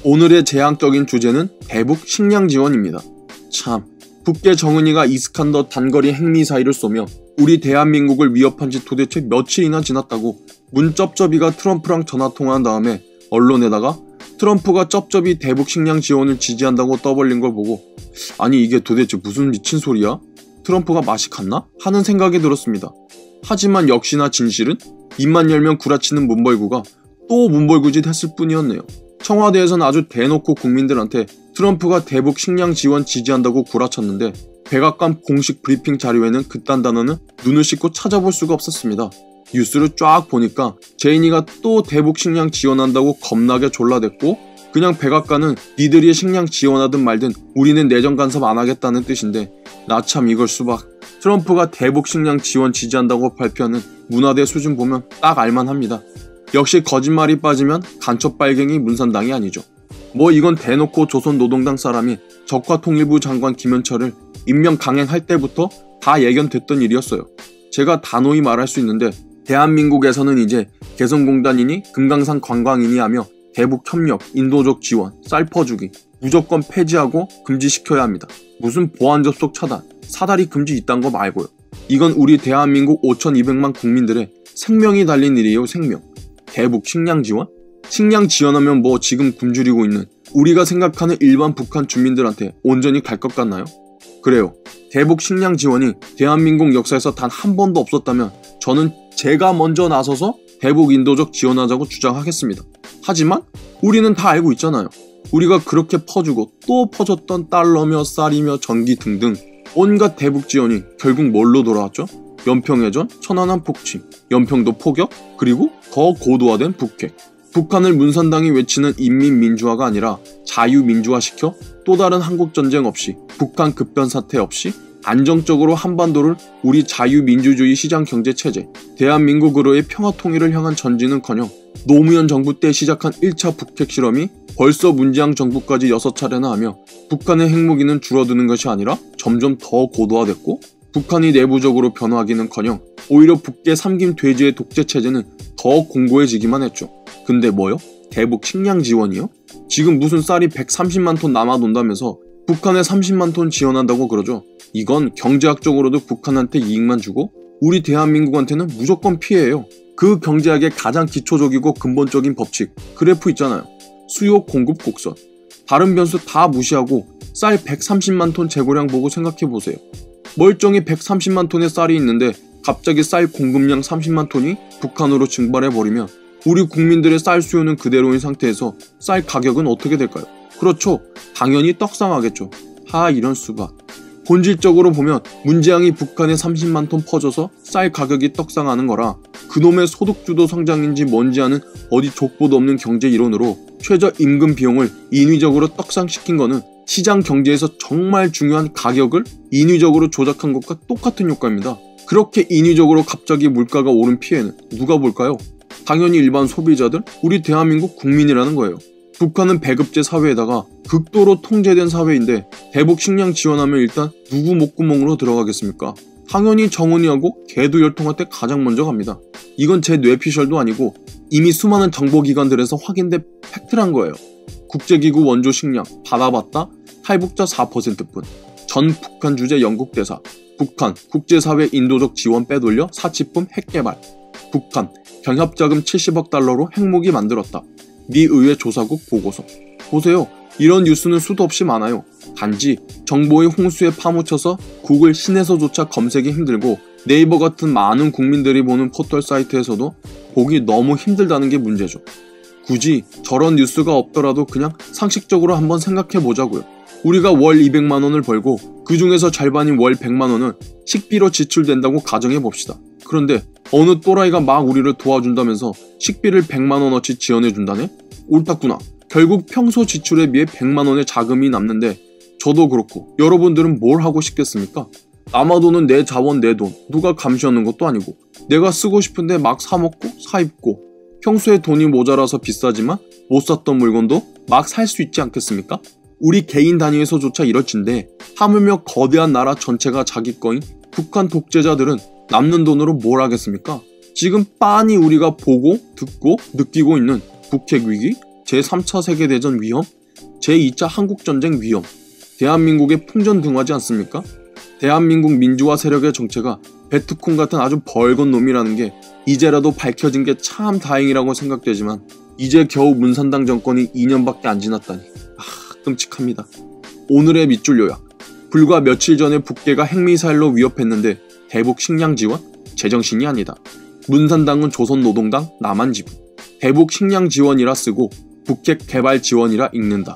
오늘의 재앙적인 주제는 대북 식량 지원입니다. 참, 북계 정은이가 이스칸더 단거리 핵미사일을 쏘며 우리 대한민국을 위협한 지 도대체 며칠이나 지났다고 문쩝쩝이가 트럼프랑 전화통화한 다음에 언론에다가 트럼프가 쩝쩝이 대북 식량 지원을 지지한다고 떠벌린 걸 보고 아니 이게 도대체 무슨 미친 소리야? 트럼프가 맛이 갔나? 하는 생각이 들었습니다. 하지만 역시나 진실은 입만 열면 구라치는 문벌구가 또 문벌구짓 했을 뿐이었네요. 청와대에서는 아주 대놓고 국민들한테 트럼프가 대북 식량 지원 지지한다고 구라쳤는데 백악관 공식 브리핑 자료에는 그딴 단어는 눈을 씻고 찾아볼 수가 없었습니다. 뉴스를 쫙 보니까 제인이가 또 대북 식량 지원한다고 겁나게 졸라댔고 그냥 백악관은 니들이 식량 지원하든 말든 우리는 내정 간섭 안 하겠다는 뜻인데 나 참 이걸 수박. 트럼프가 대북 식량 지원 지지한다고 발표하는 문화대 수준 보면 딱 알만합니다. 역시 거짓말이 빠지면 간첩 빨갱이 문산당이 아니죠. 뭐 이건 대놓고 조선노동당 사람이 적화통일부 장관 김현철을 임명 강행할 때부터 다 예견됐던 일이었어요. 제가 단호히 말할 수 있는데 대한민국에서는 이제 개성공단이니 금강산 관광이니 하며 대북 협력, 인도적 지원, 쌀 퍼주기 무조건 폐지하고 금지시켜야 합니다. 무슨 보안 접속 차단, 사다리 금지 이딴 거 말고요. 이건 우리 대한민국 5,200만 국민들의 생명이 달린 일이에요. 생명. 대북 식량 지원? 식량 지원하면 뭐 지금 굶주리고 있는 우리가 생각하는 일반 북한 주민들한테 온전히 갈 것 같나요? 그래요. 대북 식량 지원이 대한민국 역사에서 단 한 번도 없었다면 저는 제가 먼저 나서서 대북 인도적 지원하자고 주장하겠습니다. 하지만 우리는 다 알고 있잖아요. 우리가 그렇게 퍼주고 또 퍼줬던 달러며 쌀이며 전기 등등 온갖 대북 지원이 결국 뭘로 돌아왔죠? 연평해전, 천안함 폭침, 연평도 포격, 그리고 더 고도화된 북핵. 북한을 문산당이 외치는 인민민주화가 아니라 자유민주화시켜 또 다른 한국전쟁 없이 북한 급변 사태 없이 안정적으로 한반도를 우리 자유민주주의 시장경제체제 대한민국으로의 평화통일을 향한 전진은커녕 노무현 정부 때 시작한 1차 북핵 실험이 벌써 문재인 정부까지 6차례나 하며 북한의 핵무기는 줄어드는 것이 아니라 점점 더 고도화됐고 북한이 내부적으로 변화하기는커녕 오히려 북계 삼김 돼지의 독재체제는 더 공고해지기만 했죠. 근데 뭐요? 대북 식량 지원이요? 지금 무슨 쌀이 130만 톤 남아돈다면서 북한에 30만 톤 지원한다고 그러죠. 이건 경제학적으로도 북한한테 이익만 주고 우리 대한민국한테는 무조건 피해예요. 그 경제학의 가장 기초적이고 근본적인 법칙, 그래프 있잖아요. 수요, 공급, 곡선. 다른 변수 다 무시하고 쌀 130만 톤 재고량 보고 생각해보세요. 멀쩡히 130만 톤의 쌀이 있는데 갑자기 쌀 공급량 30만 톤이 북한으로 증발해버리면 우리 국민들의 쌀 수요는 그대로인 상태에서 쌀 가격은 어떻게 될까요? 그렇죠. 당연히 떡상하겠죠. 이런 수박. 본질적으로 보면 문재앙이 북한에 30만 톤 퍼줘서 쌀 가격이 떡상하는 거라 그놈의 소득주도 성장인지 뭔지 아는 어디 족보도 없는 경제 이론으로 최저임금 비용을 인위적으로 떡상시킨 거는 시장 경제에서 정말 중요한 가격을 인위적으로 조작한 것과 똑같은 효과입니다. 그렇게 인위적으로 갑자기 물가가 오른 피해는 누가 볼까요? 당연히 일반 소비자들, 우리 대한민국 국민이라는 거예요. 북한은 배급제 사회에다가 극도로 통제된 사회인데 대북 식량 지원하면 일단 누구 목구멍으로 들어가겠습니까? 당연히 정은이하고 개도 열통할 때 가장 먼저 갑니다. 이건 제 뇌피셜도 아니고 이미 수많은 정보기관들에서 확인된 팩트란 거예요. 국제기구 원조 식량 받아봤다 탈북자 4%뿐. 전 북한 주재 영국 대사. 북한 국제사회 인도적 지원 빼돌려 사치품 핵개발. 북한 경협자금 70억 달러로 핵무기 만들었다. 미 의회 조사국 보고서. 보세요. 이런 뉴스는 수도 없이 많아요. 단지 정보의 홍수에 파묻혀서 구글 신에서조차 검색이 힘들고 네이버 같은 많은 국민들이 보는 포털 사이트에서도 보기 너무 힘들다는 게 문제죠. 굳이 저런 뉴스가 없더라도 그냥 상식적으로 한번 생각해 보자고요. 우리가 월 200만원을 벌고 그 중에서 절반인 월 100만원은 식비로 지출된다고 가정해 봅시다. 그런데 어느 또라이가 막 우리를 도와준다면서 식비를 100만원어치 지원해준다네? 옳았구나. 결국 평소 지출에 비해 100만원의 자금이 남는데 저도 그렇고 여러분들은 뭘 하고 싶겠습니까? 남아도는 내 자원 내 돈 누가 감시하는 것도 아니고 내가 쓰고 싶은데 막 사먹고 사입고 평소에 돈이 모자라서 비싸지만 못 샀던 물건도 막 살 수 있지 않겠습니까? 우리 개인 단위에서조차 이럴진데 하물며 거대한 나라 전체가 자기 거인 북한 독재자들은 남는 돈으로 뭘 하겠습니까? 지금 빤히 우리가 보고 듣고 느끼고 있는 북핵 위기, 제3차 세계대전 위험? 제2차 한국전쟁 위험? 대한민국의 풍전등화지 않습니까? 대한민국 민주화 세력의 정체가 베트콩 같은 아주 벌건 놈이라는 게 이제라도 밝혀진 게 참 다행이라고 생각되지만 이제 겨우 문산당 정권이 2년밖에 안 지났다니 끔찍합니다. 오늘의 밑줄 요약. 불과 며칠 전에 북계가 핵미사일로 위협했는데 대북 식량 지원? 제정신이 아니다. 문산당은 조선노동당 남한지부. 대북 식량 지원이라 쓰고 북핵 개발 지원이라 읽는다.